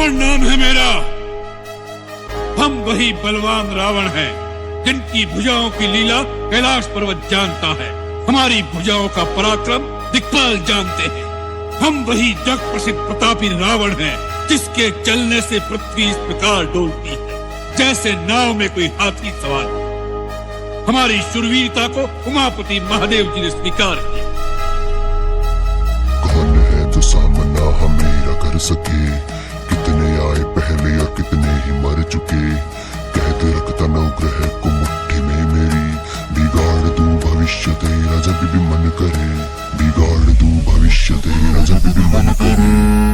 रावण नाम है मेरा। हम वही बलवान रावण हैं, जिनकी भुजाओं की लीला कैलाश पर्वत जानता है। हमारी भुजाओं का पराक्रम दिक्पाल जानते हैं। हम वही जग प्रसिद्ध प्रतापी रावण हैं, जिसके चलने से पृथ्वी इस प्रकार डोलती है जैसे नाव में कोई हाथी सवार। हमारी शूरवीरता को उमापति महादेव जी ने स्वीकार किया। कौन है जो सामना हमें कर सके, कितने आए पहले या कितने ही मर चुके। कहते रखता नवग्रह को मुट्ठी में मेरी, बिगाड़ दूं भविष्य तेरा जब भी मन करे, बिगाड़ दूं भविष्य तेरा जब भी मन करे।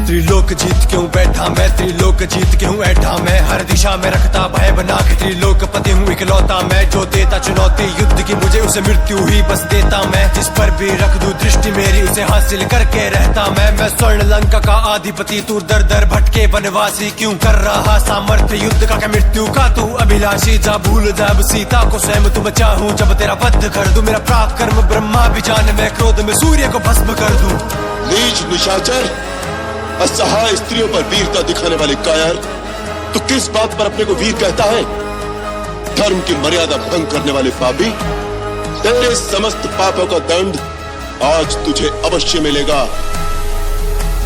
त्रिलोक जीत क्यों बैठा मैं, त्रिलोक जीत क्यों ऐठा मैं। हर दिशा में रखता भय बना के, त्रिलोकपति हूँ इकलौता मैं। जो देता चुनौती युद्ध की मुझे, उसे मृत्यु ही बस देता मैं। जिस पर भी रख दूं दृष्टि मेरी, उसे हासिल करके रहता मैं स्वर्ण लंका का अधिपति, तू दर दर भटके वनवासी। क्यों कर रहा सामर्थ्य युद्ध का, क्या मृत्यु का तू अभिलाषी। जा भूल जा अब सीता को स्वयं तू बचा हूँ, जब तेरा वध कर दूं। मेरा पराक्रम ब्रह्मा भी जाने, मैं क्रोध में सूर्य को भस्म कर दूं। नीच निशाचर, असहाय स्त्रियों पर वीरता दिखाने वाले कायर, तो किस बात पर अपने को वीर कहता है? धर्म की मर्यादा भंग करने वाले पापी, तेरे समस्त पापों का दंड आज तुझे अवश्य मिलेगा।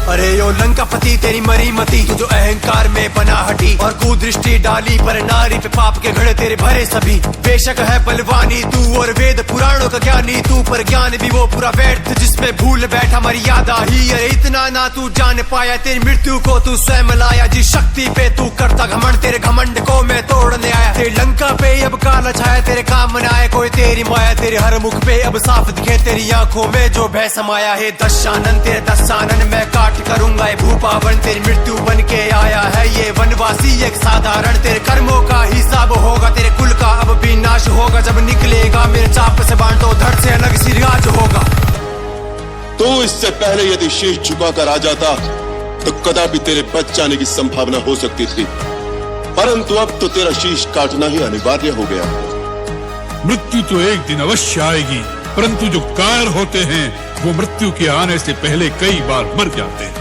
अरे यो लंकापति तेरी मरी मती, तू जो अहंकार में बना हटी और कुदृष्टि डाली पर नारी पे पाप के घड़े तेरे भरे सभी। बेशक है बलवानी तू और वेद पुराणों का ज्ञानी तू, पर ज्ञान भी वो पूरा व्यर्थ जिसमें भूल बैठा मर्यादा ही। अरे इतना ना तू जान पाया, तेरी मृत्यु को तू स्वयं लाया। जिस शक्ति पे तू करता घमंड, तेरे घमंड को मैं तोड़ने आया। तेरी लंका पे अब काला छाया, तेरे काम न आए कोई तेरी माया। तेरे हर मुख पे अब साफ दिखे, तेरी आंखों में जो भय समाया है। दशानन तेरे दशानन मैं काट करूंगा ये भूपावन, तेरी मृत्यु बन के आया है ये वनवासी एक साधारण। तेरे कर्मों का हिसाब होगा, तेरे कुल का अब भी नाश होगा। जब निकलेगा मेरे चाप से बाण, तो धड़ से अलग सिराज होगा। तो इससे पहले यदि शीश झुकाकर आ जाता, तो कदापि तेरे बच जाने की संभावना हो सकती थी, परंतु अब तो तेरा शीश काटना ही अनिवार्य हो गया। मृत्यु तो एक दिन अवश्य आएगी, परंतु जो कायर होते हैं वो मृत्यु के आने से पहले कई बार मर जाते हैं।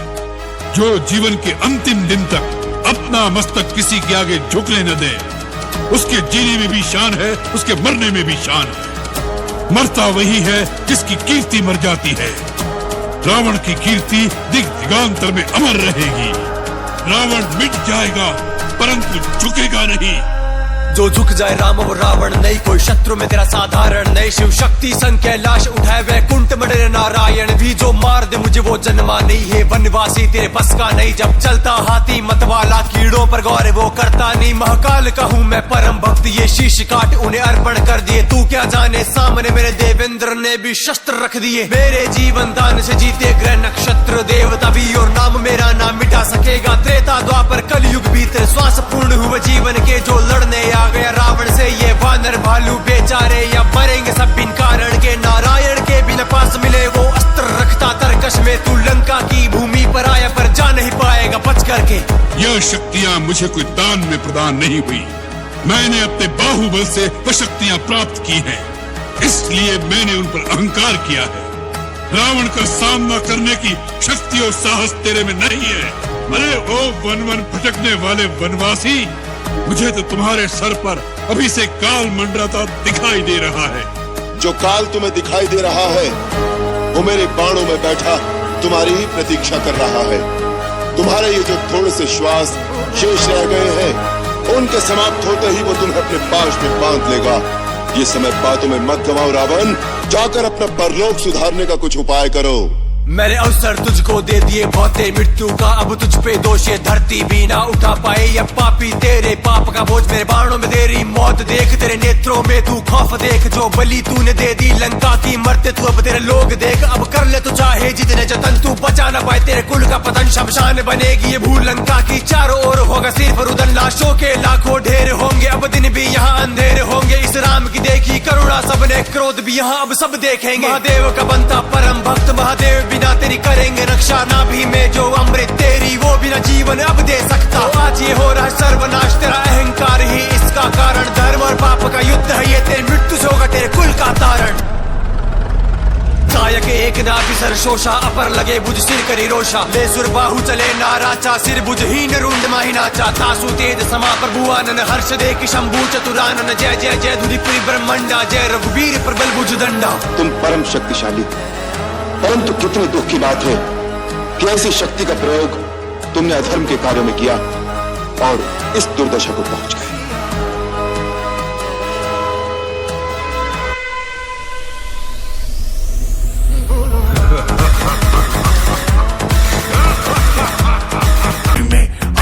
जो जीवन के अंतिम दिन तक अपना मस्तक किसी के आगे झुकने न दे, उसके जीने में भी शान है, उसके मरने में भी शान है। मरता वही है जिसकी कीर्ति मर जाती है। रावण की कीर्ति दिग दिगांतर में अमर रहेगी। रावण मिट जाएगा परंतु झुकेगा नहीं। जो झुक जाए राम वो रावण नहीं, कोई शत्रु में तेरा साधारण नहीं। शिव शक्ति संग कैलाश उठाए वैकुंठ मरे नारायण भी, जो मार दे मुझे वो जन्मा नहीं है। वनवासी तेरे बस का नहीं, जब चलता हाथी मतवाला, कीड़ों पर गौर वो करता नहीं। महाकाल का हूँ मैं परम भक्त, ये शीश काट उन्हें अर्पण कर दिए। तू क्या जाने सामने मेरे देवेंद्र ने भी शस्त्र रख दिए। मेरे जीवन दान से जीते ग्रह नक्षत्र देवता भी, और नाम मेरा नाम मिटा सकेगा। त्रेता द्वापर कलयुग भी तेरे श्वास पूर्ण हुए जीवन के, जो लड़ने आ गया रावण से ये वानर भालू बेचारे, या मरेंगे सब बिन कारण के। नारायण के बिना पास मिले वो अस्त्र रखता तरकश में, तू लंका की भूमि पर आया पर जा नहीं पाएगा बच करके। यह शक्तियां मुझे कोई दान में प्रदान नहीं हुई, मैंने अपने बाहुबल से वह शक्तियां प्राप्त की हैं, इसलिए मैंने उन पर अहंकार किया है। रावण का सामना करने की शक्ति और साहस तेरे में नहीं है। अरे ओ वन वन भटकने वाले वनवासी, मुझे तो तुम्हारे सर पर अभी से काल मंडराता दिखाई दे रहा है। जो काल तुम्हें दिखाई दे रहा है वो मेरे बाणों में बैठा तुम्हारी ही प्रतीक्षा कर रहा है। तुम्हारे ये जो थोड़े से श्वास शेष रह गए हैं, उनके समाप्त होते ही वो तुम्हें अपने पाश में बांध लेगा। ये समय बातों में मत गवाओ रावण, जाकर अपना परलोक सुधारने का कुछ उपाय करो। मैंने अवसर तुझको दे दिए बहुत, तेरी मृत्यु का अब तुझ पे दोष ये धरती भी ना उठा पाए। या पापी तेरे पाप का बोझ मेरे बाणों में तेरी मौत देख, तेरे नेत्रों में तू खौफ देख। जो बलि तूने दे दी लंका की, मरते तू अब तेरे लोग देख। अब कर ले तू चाहे जितने जतन, तू बचा ना पाए तेरे कुल का पतन। शमशान बनेगी ये भूल लंका की, चारों ओर होगा सिर्फ रुदन। लाशों के लाखों ढेर होंगे, अब दिन भी यहाँ अंधेरे होंगे। इस राम की देखी करुणा सबने, क्रोध भी यहाँ अब सब देखेंगे। महादेव का बनता परम भक्त, महादेव बिना तेरी करेंगे रक्षा। ना भी में जो अमृत तेरी, वो बिना जीवन अब दे सकता। आज ये हो रहा सर्वनाश, तेरा अहंकार ही इसका कारण। धर्म और पाप का युद्ध है ये, तेरी मृत्यु से होगा तेरे कुल का तारण। नायक एक ना सर शोषा अपर लगे बुझ सिर करी रोषा ले सुर बाहु चले नाराचा सिर बुझहीन रुंड माही नाचा तासु तेज समा प्रभुआनन हर्ष दे कि शंभु चतुरानन जय जय जय धुधिपुरी ब्रह्मंडा जय रघुवीर प्रबल भुज दंडा। तुम परम शक्तिशाली, परंतु कितनी दुख की बात है कि ऐसी शक्ति का प्रयोग तुमने अधर्म के कार्यों में किया और इस दुर्दशा को पहुंच गए।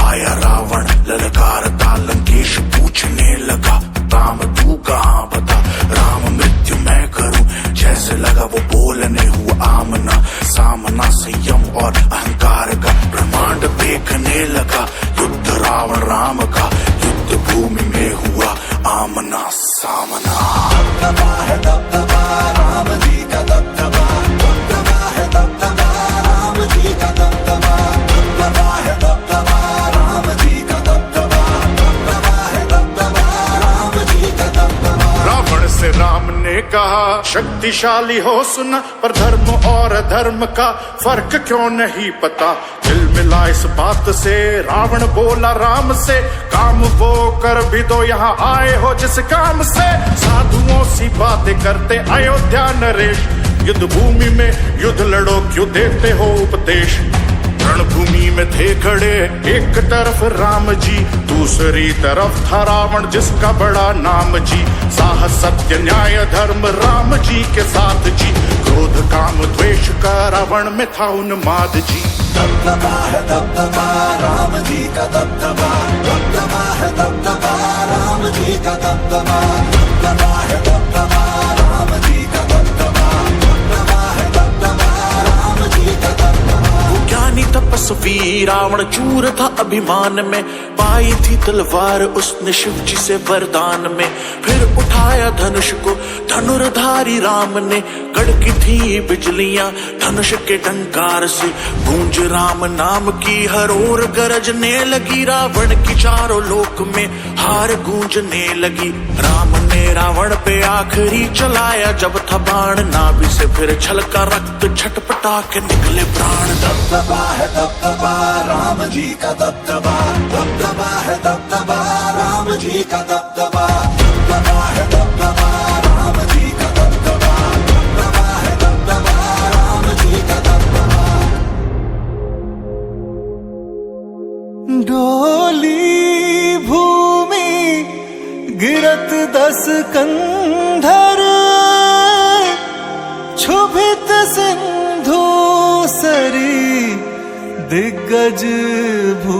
आया रावण ललकारता लंकेश पूछने लगा राम तू कहां बता। राम मृत्यु मैं करूं जैसे लगा वो बोलने हुआ आमना सामना संयम और अहंकार का ब्रह्मांड देखने लगा। युद्ध रावण राम का युद्ध भूमि में हुआ आमना सामना। दबदबा है दबदबा राम जी का दबदबा, दबदबा है दबदबा राम जी का दबदबा, दबदबा है दबदबा राम जी का दबदबा, दबदबा है दबदबा राम जी का दबदबा। रावण से राम ने कहा शक्तिशाली हो सुना पर धर्म और अधर्म का फर्क क्यों नहीं पता। दिल मिला इस बात से रावण बोला राम से काम वो कर भी दो यहाँ आए हो जिस काम से। साधुओं सी बातें करते अयोध्या नरेश, युद्ध भूमि में युद्ध लड़ो क्यों देते हो उपदेश। रणभूमि में थे खड़े एक तरफ राम जी दूसरी तरफ था रावण जिसका बड़ा नाम जी। साहस सत्य न्याय धर्म राम जी के साथ जी, क्रोध काम द्वेष का रावण में था उन्माद जी। दबदबा है दबदबा राम जी का दबदबा, दबदबा है दबदबा राम जी का दबदबा, दबदबा है दबदबा राम जी का दबदबा, दबदबा है दबदबा राम जी का दबदबा। ज्ञानी तपस्वी रावण चूर था अभिमान में, पाई थी तलवार उसने शिव जी से वरदान में। फिर उठाया धनुष को धनुर्धारी राम ने, कड़की थी बिजलियां धनुष के टंकार से। गूंज राम नाम की हर ओर गरजने लगी, रावण की चारों लोक में हार गूंजने लगी। राम ने रावण पे आखिरी चलाया जब था बाण, नाभि से फिर छलका रक्त छटपटा के निकले प्राण। दबदबा है दबदबा राम जी का दबदबा, दबदबा है दबदबा राम जी का दबदबा, दबदबा है दबदबा राम जी का दबदबा, दबदबा है दबदबा राम जी का दबदबा। डोली भूमि गिरत 10 कंधर, क्षुभित सिंधु सरी दिग्गज भू